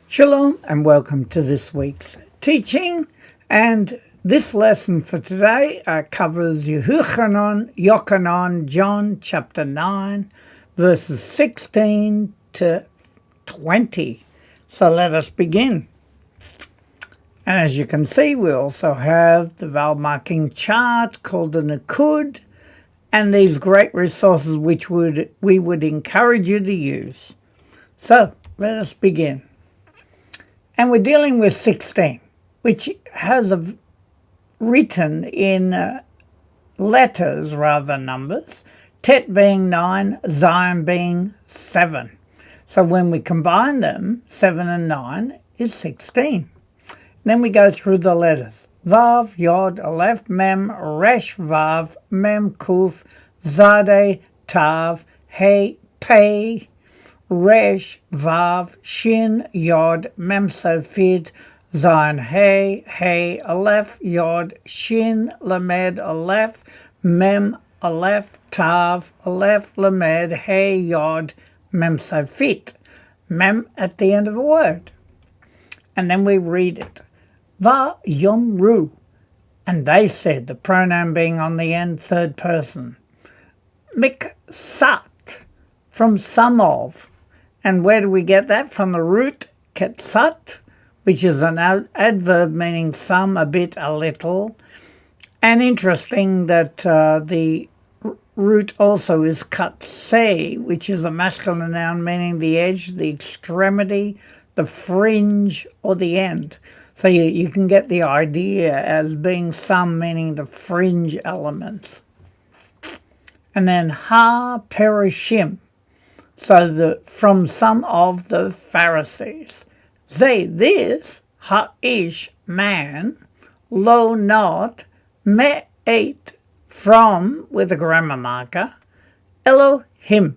Shalom and welcome to this week's teaching, and this lesson for today covers Yochanan, John chapter 9 verses 16 to 20. So let us begin. And as you can see, we also have the vowel marking chart called a Nakud, and these great resources which we would encourage you to use. So let us begin. And we're dealing with 16, which has written in letters rather than numbers, Tet being 9, Zion being 7. So when we combine them, 7 and 9 is 16. Then we go through the letters. Vav, Yod, Aleph, Mem, Resh, Vav, Mem, Kuf, Zade, Tav, He, Pei, Resh, Vav, Shin, Yod, Mem Sofit, Zayin, He, Aleph, Yod, Shin, Lamed, Aleph, Mem, Aleph, Tav, Aleph, Lamed, He, Yod, Mem Sofit. Mem at the end of a word. And then we read it. Va Yomru. And they said, the pronoun being on the end, third person. Miksat, from some of. And where do we get that? From the root ketsat, which is an adverb meaning some, a bit, a little. And interesting that the root also is katsei, which is a masculine noun meaning the edge, the extremity, the fringe, or the end. So you can get the idea as being some, meaning the fringe elements. And then ha perishim. So from some of the Pharisees. This, ha'ish, man, lo not, me'et, from, with a grammar marker, Elohim.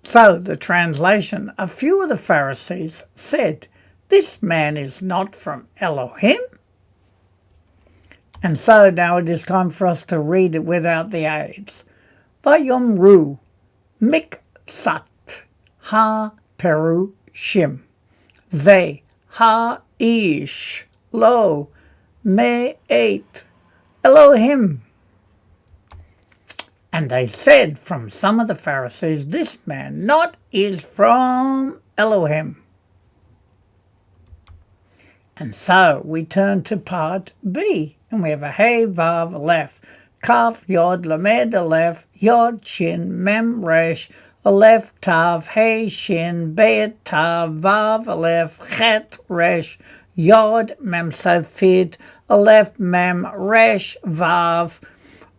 So the translation, a few of the Pharisees said, this man is not from Elohim. And so now it is time for us to read it without the aids. Vayomru. Miksat ha perushim. Ze ha ish lo me'et Elohim. And they said from some of the Pharisees, this man not is from Elohim. And so we turn to part B, and we have a He, Vav, Aleph. Kaf, Yod, Lamed, Aleph, Yod, Shin, Mem, Resh, Aleph, Tav, He, Shin, Bet, Tav, Vav, Aleph, Chet, Resh, Yod, Mem, Sofit, Aleph, Mem, Resh, Vav,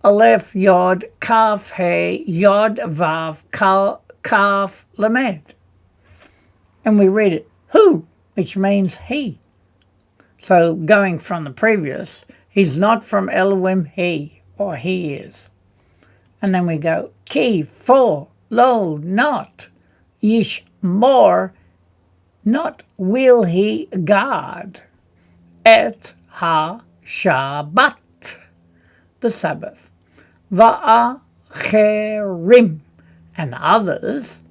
Aleph, Yod, Kaf, He, Yod, Vav, Kaf, Lamed. And we read it, who, which means he. So going from the previous, he's not from Elohim, he. Or he is. And then we go, ki, for, lo, not, yish, more, not will he guard, et ha Shabbat, the Sabbath, va'acherim, and others.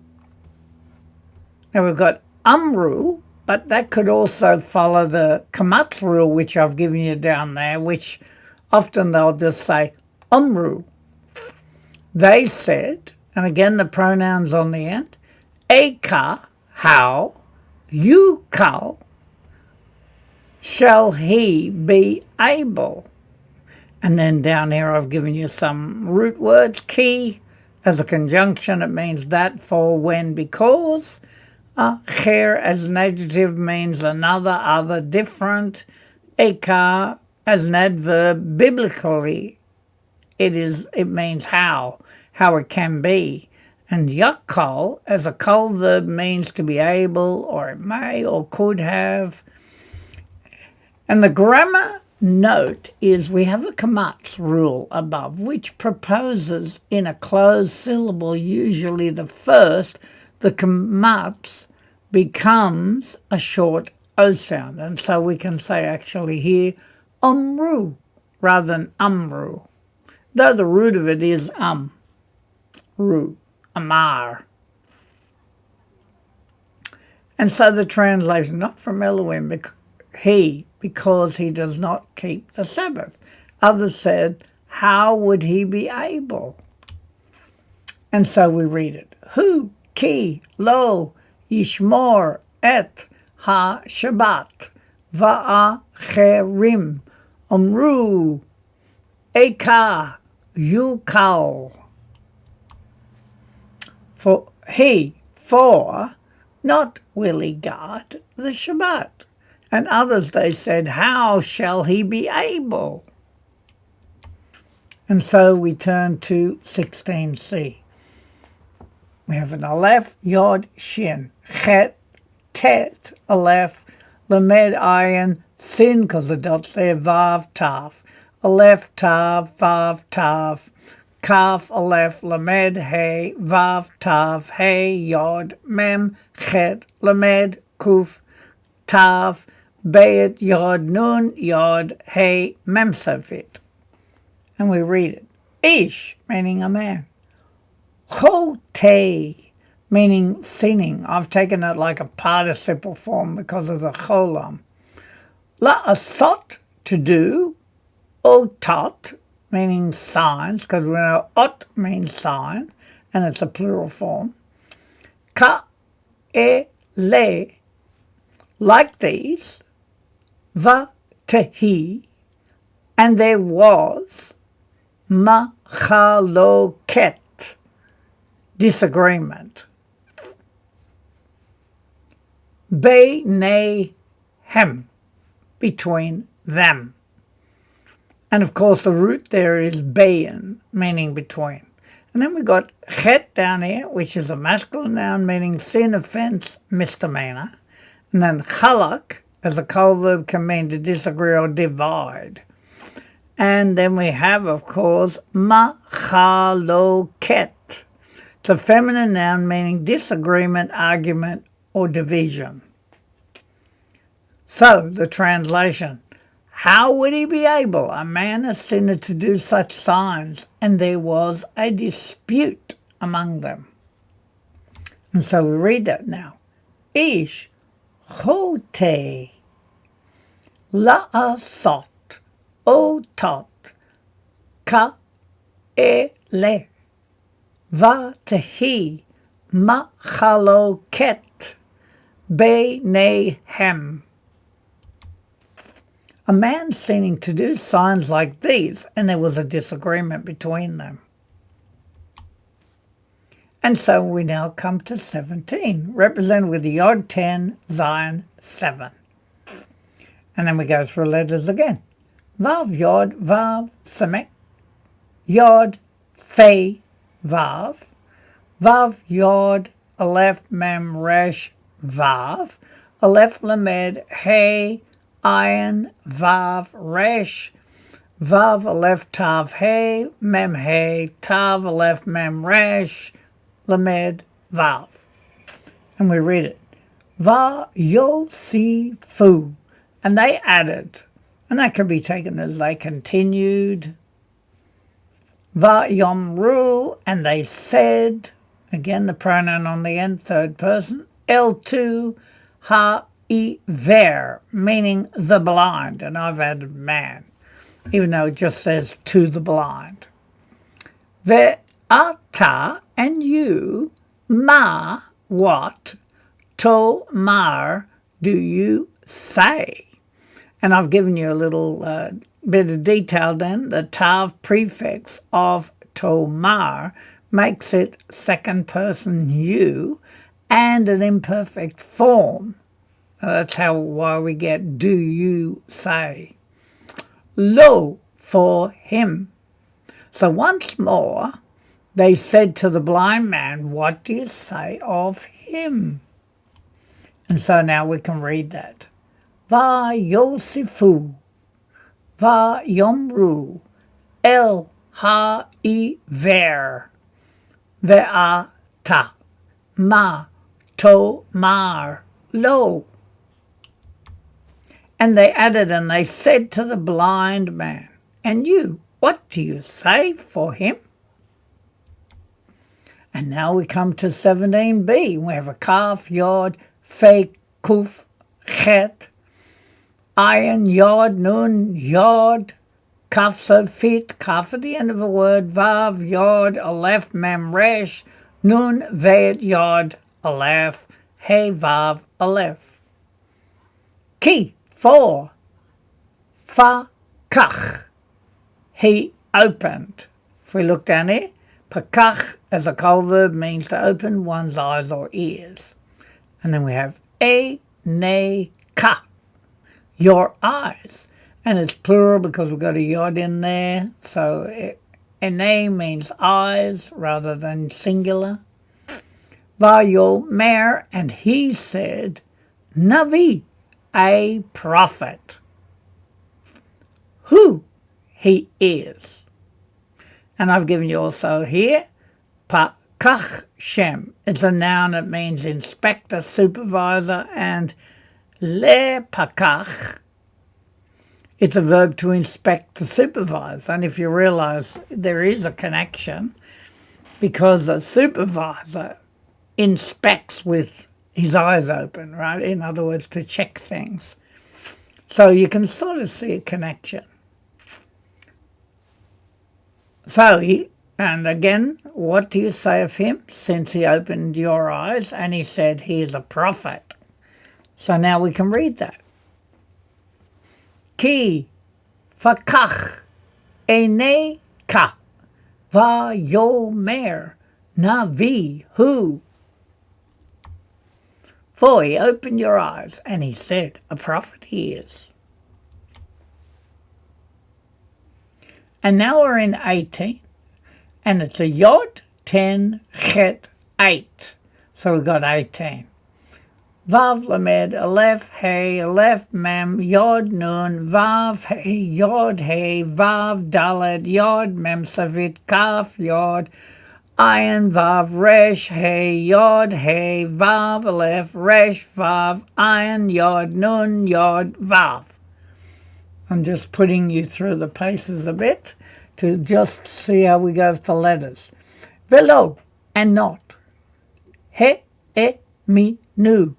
Now we've got amru, but that could also follow the kamatz rule, which I've given you down there, which often they'll just say, Amru. They said, and again the pronouns on the end, Eka, how, Yukal, shall he be able. And then down here I've given you some root words. Ki, as a conjunction, it means that, for, when, because. Cher as an adjective means another, other, different. Eka, as an adverb, biblically, it means how it can be. And yakal, as a kol verb, means to be able, or it may, or could have. And the grammar note is we have a kamatz rule above, which proposes in a closed syllable, usually the first, the kamatz becomes a short O sound. And so we can say actually here, Amru, rather than Amru, though the root of it is Ru, Amar. And so the translation, not from Elohim, because he does not keep the Sabbath. Others said, how would he be able? And so we read it. Hu ki lo yishmor et ha Shabbat va'acherim omru eka yukal. For not will he guard the Shabbat. And others, they said, how shall he be able? And so we turn to 16c. We have an Aleph, Yod, Shin, Chet, Tet, Aleph, Lamed, Ayin, Sin, because the dot's there, Vav, Tav, Aleph, Tav, Vav, Tav, Kaf, Aleph, Lamed, Hey, Vav, Tav, Hey, Yod, Mem, Chet, Lamed, Kuf, Tav, Bayit, Yod, Nun, Yod, Hey, Mem, Safit. And we read it. Ish, meaning a man. Chote, meaning sinning. I've taken it like a participle form because of the cholam. La'asot, to do. Otot, meaning signs, because we know ot means sign, and it's a plural form. Ka'ele, like these. Va-tehi, and there was machaloket, disagreement. Beinehem, between them. And of course the root there is bein, meaning between. And then we got chet down here, which is a masculine noun meaning sin, offense, misdemeanor. And then chalak, as a code verb, can mean to disagree or divide. And then we have, of course, machaloket. It's a feminine noun meaning disagreement, argument, or division. So, the translation. How would he be able, a man a sinner, to do such signs? And there was a dispute among them. And so we read that now. Ish chote la'asot otot ka'ele va'tehi machaloket beinehem. A man seeming to do signs like these, and there was a disagreement between them. And so we now come to 17, represented with the Yod 10, Zion 7. And then we go through letters again. Vav, Yod, Vav, Samek, Yod, Fe, Vav, Vav, Yod, Aleph, Mem, Resh, Vav, Aleph, Lamed, Hey, Ayin, Vav, Resh, Vav, Aleph, Tav, Hey, Mem, Hey, Tav, Aleph, Mem, Resh, Lamed, Vav. And we read it. Va, Yosifu. And they added. And that can be taken as they continued. Va, Yomru. And they said. Again, the pronoun on the end, third person. L2, Ha, Iver, meaning the blind, and I've added man, even though it just says to the blind. Ve'ata, and you, ma, what, to mar, do you say? And I've given you a little bit of detail then. The tav prefix of tomar makes it second person you and an imperfect form. That's why we get do you say. Lo, for him. So once more, they said to the blind man, what do you say of him? And so now we can read that. Va Yosifu, Va Yomru, El Ha-I-Ver, Ve'ata, Ma, To, Mar, Lo. And they added, and they said to the blind man, and you, what do you say for him? And now we come to 17b. We have a Kaf, Yod, Fe, Kuf, Chet, Ayin, Yod, Nun, Yod, Kaf, Sofit, Kaf at the end of a word, Vav, Yod, Aleph, Mem, Resh, Nun, Vet, Yod, Aleph, He, Vav, Aleph. Ki, 4, Fa, Kach, he opened. If we look down here, Pakach as a col verb means to open one's eyes or ears. And then we have ne, ka, your eyes. And it's plural because we've got a yod in there. So ene means eyes rather than singular. Vayomer, and he said, Navi, a prophet. Who he is. And I've given you also here, Pakach Shem. It's a noun that means inspector, supervisor, and le pakach, it's a verb to inspect, to supervise. And if you realize there is a connection, because a supervisor inspects with his eyes open, right? In other words, to check things. So you can sort of see a connection. So and again, what do you say of him since he opened your eyes? And he said he is a prophet. So now we can read that. Ki fakach ene ka vayomer navi hu. For he opened your eyes and he said, a prophet he is. And now we're in 18, and it's a Yod, 10, Chet, 8. So we've got 18. Vav, Lamed, Aleph, Hey, Aleph, Mem, Yod, Nun, Vav, Hey, Yod, Hey, Vav, Dalet, Yod, Mem, Savit, Kaf, Yod, Ayin, Vav, Resh, Hey, Yod, Hey, Vav, Aleph, Resh, Vav, Ayin, Yod, Nun, Yod, Vav. I'm just putting you through the paces a bit to just see how we go with the letters. Velo, and not. He, mi, nu.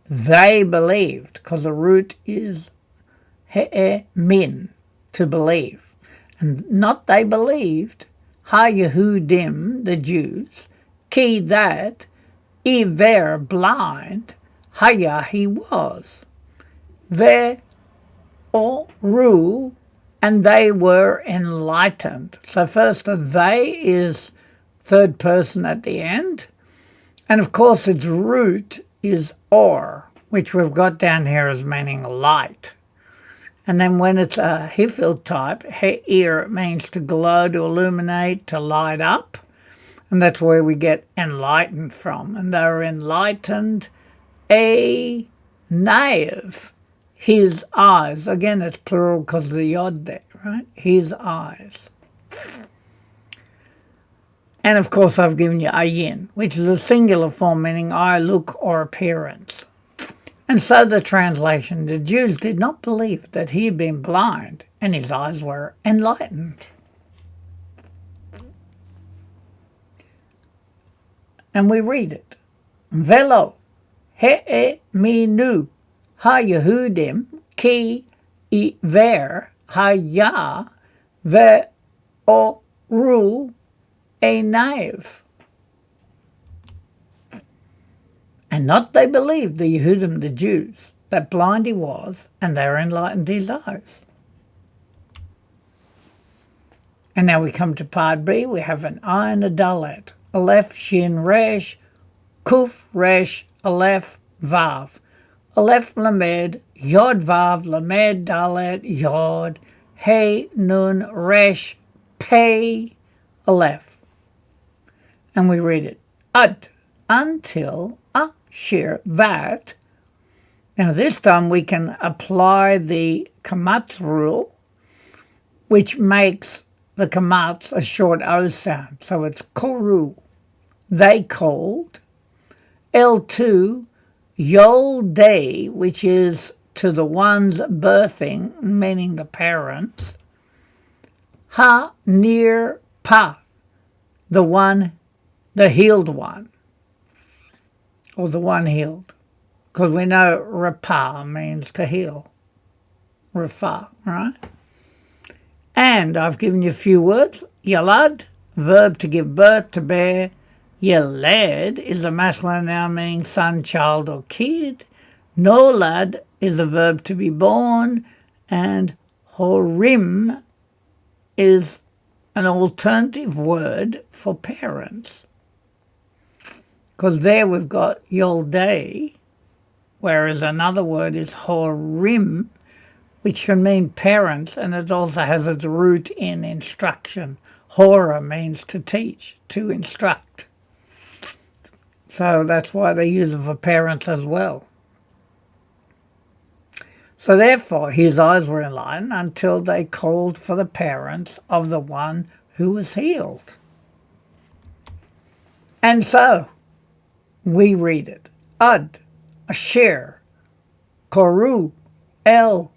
They believed, because the root is he, min, to believe. And not they believed, ha Yehudim, the Jews, ki that, iver, blind, haya, he was. Ve, Ru, and they were enlightened. So first they is third person at the end. And of course its root is or, which we've got down here as meaning light. And then when it's a Hifil type, he'ir, it means to glow, to illuminate, to light up. And that's where we get enlightened from. And they were enlightened, a naive. His eyes. Again, it's plural because of the yod there, right? His eyes. And of course, I've given you ayin, which is a singular form meaning eye, look, or appearance. And so the translation, the Jews did not believe that he had been blind and his eyes were enlightened. And we read it. Velo, he'e mi nu. Ha Yehudim ki iver haya ve'oru einaiv. And not they believed, the Yehudim, the Jews, that blind he was, and they were enlightened his eyes. And now we come to part B. We have an ayin, a dalet, aleph, shin, resh, kuf, resh, aleph, vav. Aleph lamed, yod vav, lamed dalet, yod, hey nun, resh, pei, aleph. And we read it, ad, until, ashir, that. Now this time we can apply the kamatz rule, which makes the kamatz a short O sound. So it's koru, they called, L2, Yol Day, which is to the ones birthing, meaning the parents. Ha Nir Pa, the one, the healed one, or the one healed. because we know rapah means to heal. Rapah, right? And I've given you a few words. Yalad, verb to give birth, to bear. Yeled is a masculine noun meaning son, child, or kid. Nolad is a verb to be born. And horim is an alternative word for parents. Because there we've got yoldei, whereas another word is horim, which can mean parents, and it also has its root in instruction. Hora means to teach, to instruct. So that's why they use it for parents as well. So therefore his eyes were enlightened until they called for the parents of the one who was healed. And so we read it. Ad, Asher, Koru, El,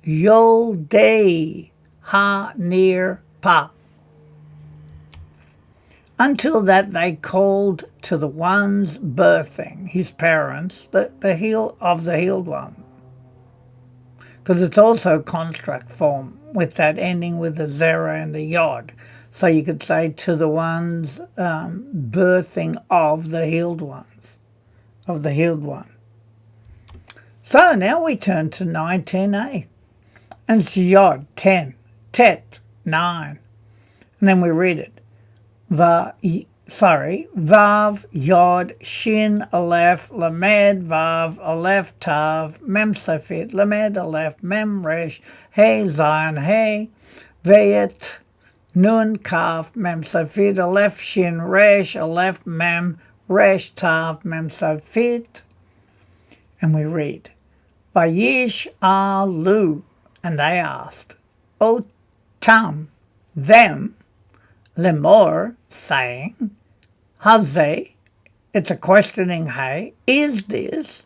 Yoldei, Ha, Nir, Pa. Until that they called to the ones birthing, his parents, the healed one. Because it's also construct form with that ending with the zera and the yod. So you could say to the ones birthing of the healed ones, of the healed one. So now we turn to 19a. And it's yod, 10, tet, 9. And then we read it. Vav, Yod, Shin, Aleph, Lamed, Vav, Aleph, Tav, Mem Safit, Lamed, Aleph, Mem, Resh, Hey, Zion, Hey, Vayet, Nun, Kaf, Mem Safit, Aleph, Shin, Resh, Aleph, Mem, Resh, Tav, Mem Safit. And we read, Vayish Alu, and they asked, O Tam, them, Lemor, saying, Hazeh, it's a questioning, hey, is this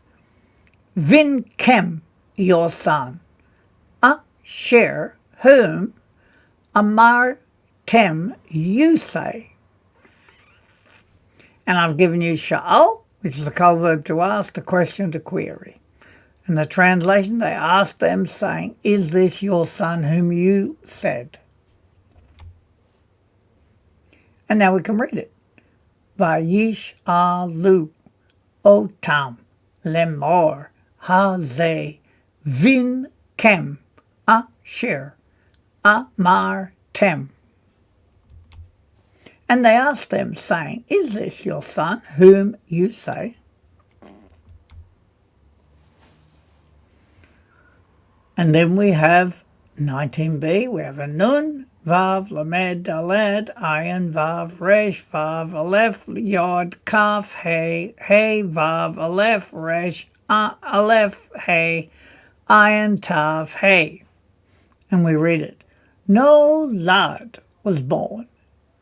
Vinkem, your son, Asher, whom Amar Tem, you say? And I've given you Sha'al, which is a call verb to ask, to question, to query. In the translation, they asked them, saying, is this your son whom you said? And now we can read it. Vayish alu otam lemor hazeh vin kem asher amar tem. And they asked them, saying, is this your son whom you say? And then we have 19b, we have a nun, Vav, Lamed, Daled, Ayin, Vav, Resh, Vav, Aleph, Yod, Kaf, Hey, Hey, Vav, Aleph, Resh, Aleph, Hey, Ayin, Tav, Hey. And we read it. No lad was born,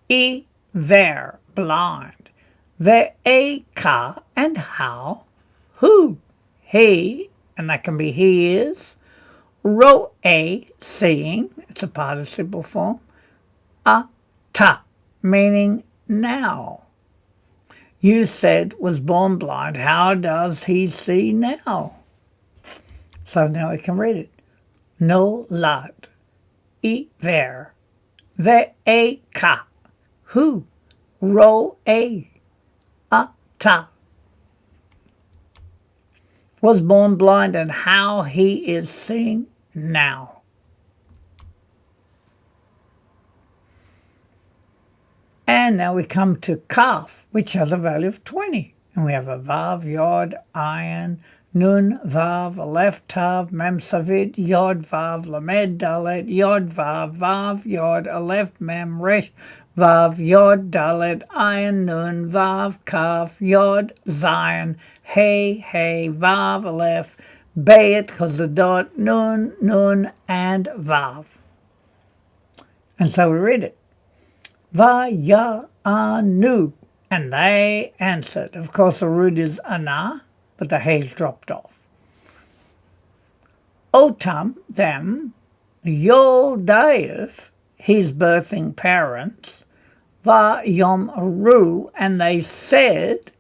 ver, blind, ve'eka, and how, who, he, and that can be he is, ro'e, seeing, it's a participle form, ta, meaning now. You said was born blind, how does he see now? So now we can read it. No lad, ver, ve'eka, who, ro'e, ta, was born blind, and how he is seeing now. And now we come to Kaf, which has a value of 20. And we have a Vav, Yod, Ayin, Nun, Vav, Aleph, Tav, Mem, Savid, Yod, Vav, Lamed, Dalet, Yod, Vav, Vav, Yod, Aleph, Mem, Resh, Vav, Yod, Dalet, Ayin, Nun, Vav, Kaf, Yod, Zion, Hey, Hey, Vav, Aleph, Bayit, because the dot, Nun, Nun, and Vav. And so we read it. Vayanu, and they answered. Of course, the root is ana, but the hay's dropped off. Otam, them, Yoldaev, his birthing parents, Vayomru, and they said,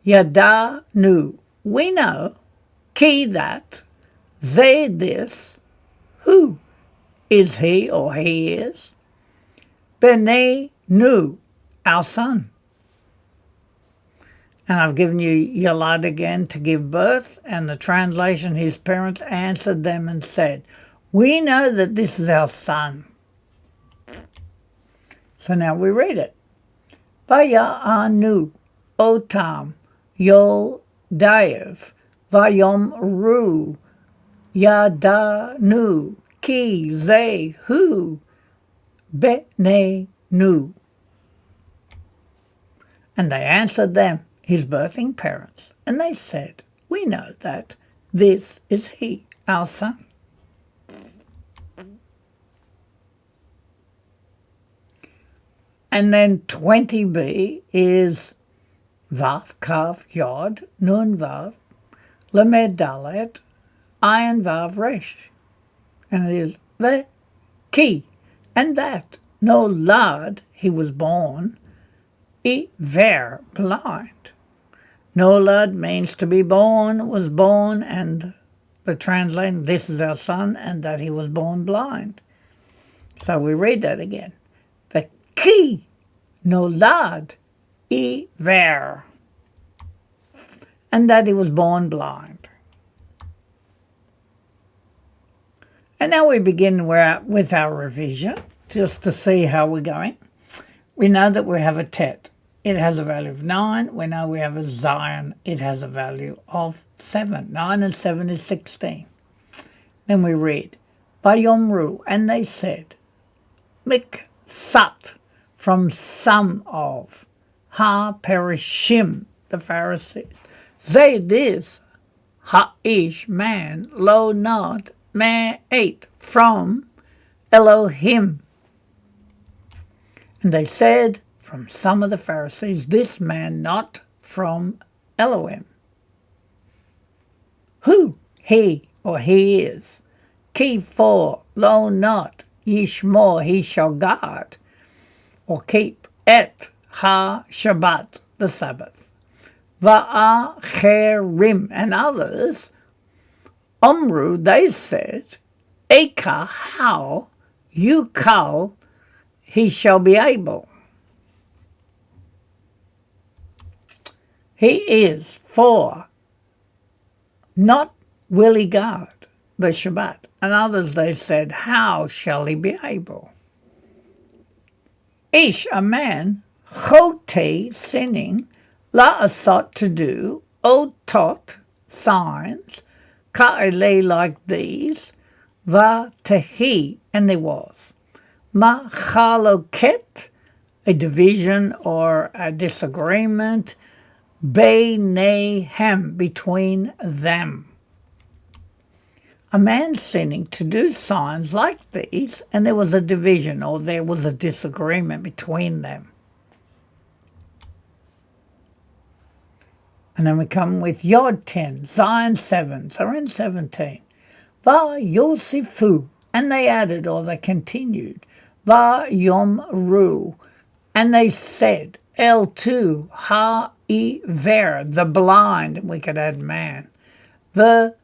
Yadanu, we know, Ki that, they this, who is he or he is? B'nai nu, our son. And I've given you Yalad again, to give birth, and the translation, his parents answered them and said, we know that this is our son. So now we read it. Vaya'anu otam yol dayev vayom ru yadanu ki zehu b'nai nu. And they answered them, his birthing parents, and they said, we know that this is he, our son. And then 20b is Vav, Kav, Yod, Nun, Vav, Lamed, Dalet, Ayin, Vav, Resh. And it is the key. And that, no lad, he was born, ver, blind. Nolad means to be born, was born, and the translation, this is our son, and that he was born blind. So we read that again. The ki nolad ver, and that he was born blind. And now we begin with our revision, just to see how we're going. We know that we have a tet. It has a value of 9. We know we have a Zion. It has a value of 7. 9 and 7 is 16. Then we read, Vayomru, and they said, Miksat, from some of, Ha Perishim, the Pharisees. Say this, Ha-ish, man, lo not, ma'at, from Elohim. And they said, from some of the Pharisees, this man not from Elohim. Who he or he is? Ki for, lo not, yishmor, he shall guard, or keep, et ha Shabbat, the Sabbath. Va'acherim, and others, Omru, they said, Eka, how, you call, he shall be able. He is for, not will he guard the Shabbat. And others they said, how shall he be able? Ish, a man, chote, sinning, la'asot, to do, otot, signs, ka'ele, like these, va'tehi, and there was. Machaloket, a division or a disagreement, Beinehem, between them. A man sinning to do signs like these, and there was a division or there was a disagreement between them. And then we come with Yod 10, Zion 7, so we're in 17. Va Yosifu, and they added or they continued. Va Yom Ru, and they said, El2, Ha Ver, the blind, and we could add man. The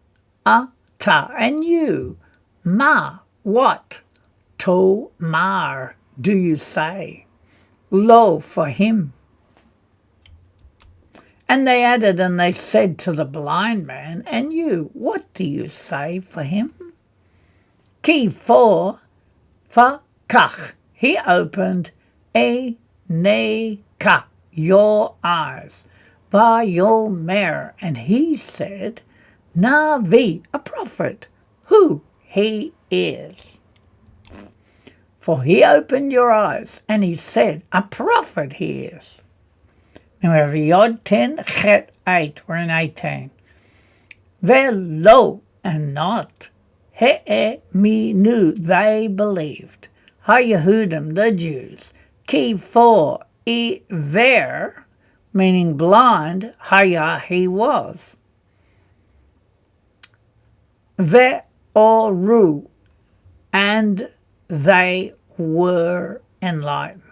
ata, and you, ma, what? To mar, do you say? Lo, for him. And they added and they said to the blind man, and you, what do you say for him? Ki for, kach, he opened, e ne ka, your eyes, Vayomer, and he said, Navi, a prophet, who he is. For he opened your eyes, and he said, a prophet he is. Now we have Yod 10, Chet 8, we're in 18. Velo, and not, He'e minu, they believed. Ha-Yehudim, the Jews, Ki for, ver, meaning blind, haya, he was. Ve'oru, and they were enlightened.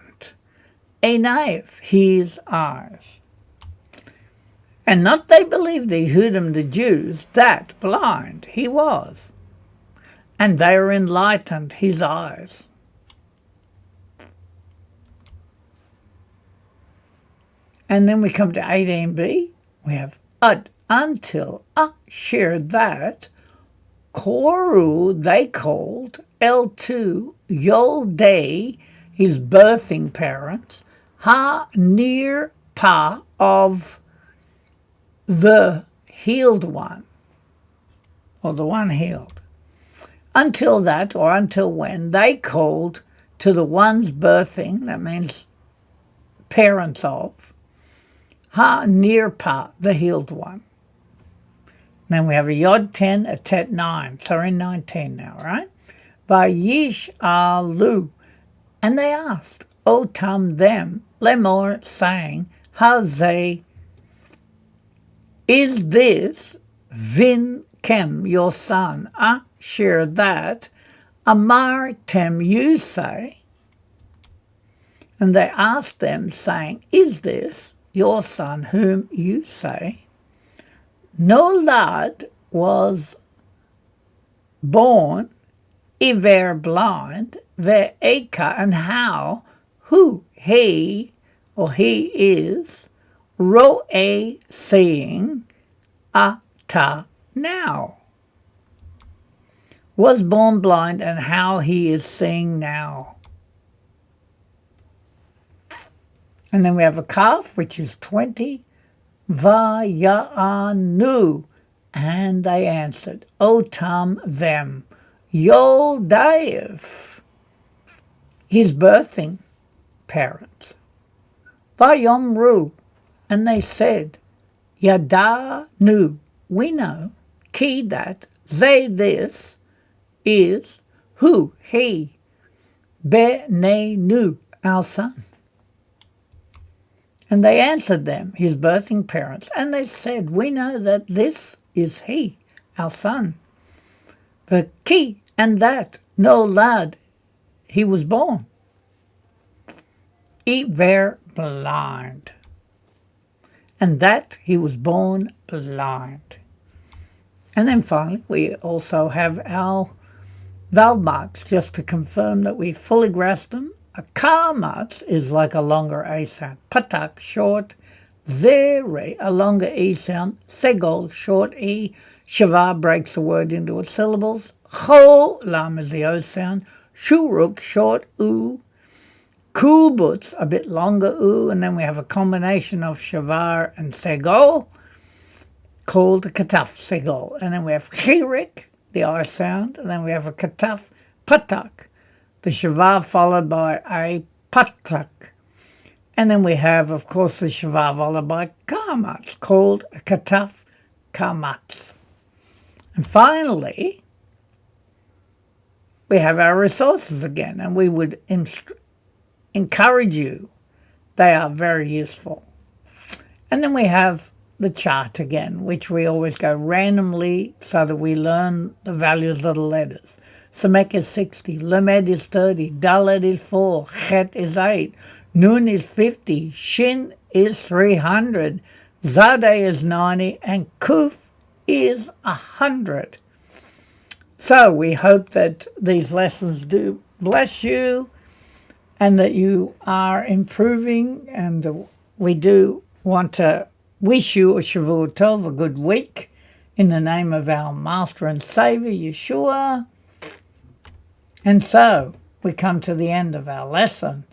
Enav, his eyes. And not they believed the Yehudim, the Jews, that blind he was. And they were enlightened, his eyes. And then we come to 18b. We have until Asher that Koru they called L2 Yoldei, his birthing parents, ha near pa of the healed one, or the one healed. Until that, or until when, they called to the ones birthing, that means parents of, ha near pa, the healed one. Then we have a Yod 10, a Tet 9. So we're in 19 now, right? Vayish alu. And they asked, Otam them, lemor, saying, Hazeh, is this Vin Kem, your son, Asher that, Amar Tem, you say? And they asked them, saying, is this your son whom you say? No lad was born, iver blind, ve'eka, and how, who he, or he is, ro'e, seeing, ata, now. Was born blind, and how he is seeing now. And then we have a calf, which is 20, Vaya'anu, and they answered, Otam them, Yoldaev, his birthing parents. Vayomru, and they said, Yadanu, we know, ki that, they this, is, who, he, Benenu, our son. And they answered them, his birthing parents, and they said, we know that this is he, our son. But ki, and that, no lad, he was born. Iver blind. And that he was born blind. And then finally, we also have our vowel marks, just to confirm that we fully grasp them. A kamatz is like a longer A sound. Patak, short. Zere, a longer E sound. Segol, short E. Shava breaks the word into its syllables. Cho, lam is the O sound. Shuruk, short U. Kubutz, a bit longer U. And then we have a combination of shavar and segol, called a kataf, segol. And then we have chirik, the R sound. And then we have a kataf, patak, the shava followed by a patak. And then we have, of course, the shava followed by kamatz, called a kataf, kamatz. And finally, we have our resources again, and we would encourage you. They are very useful. And then we have the chart again, which we always go randomly so that we learn the values of the letters. Samek is 60, Lamed is 30, Dalet is 4, Chet is 8, Nun is 50, Shin is 300, Zadeh is 90, and Kuf is 100. So we hope that these lessons do bless you and that you are improving, and we do want to wish you a Shavua Tov, a good week, in the name of our Master and Saviour, Yeshua. And so we come to the end of our lesson.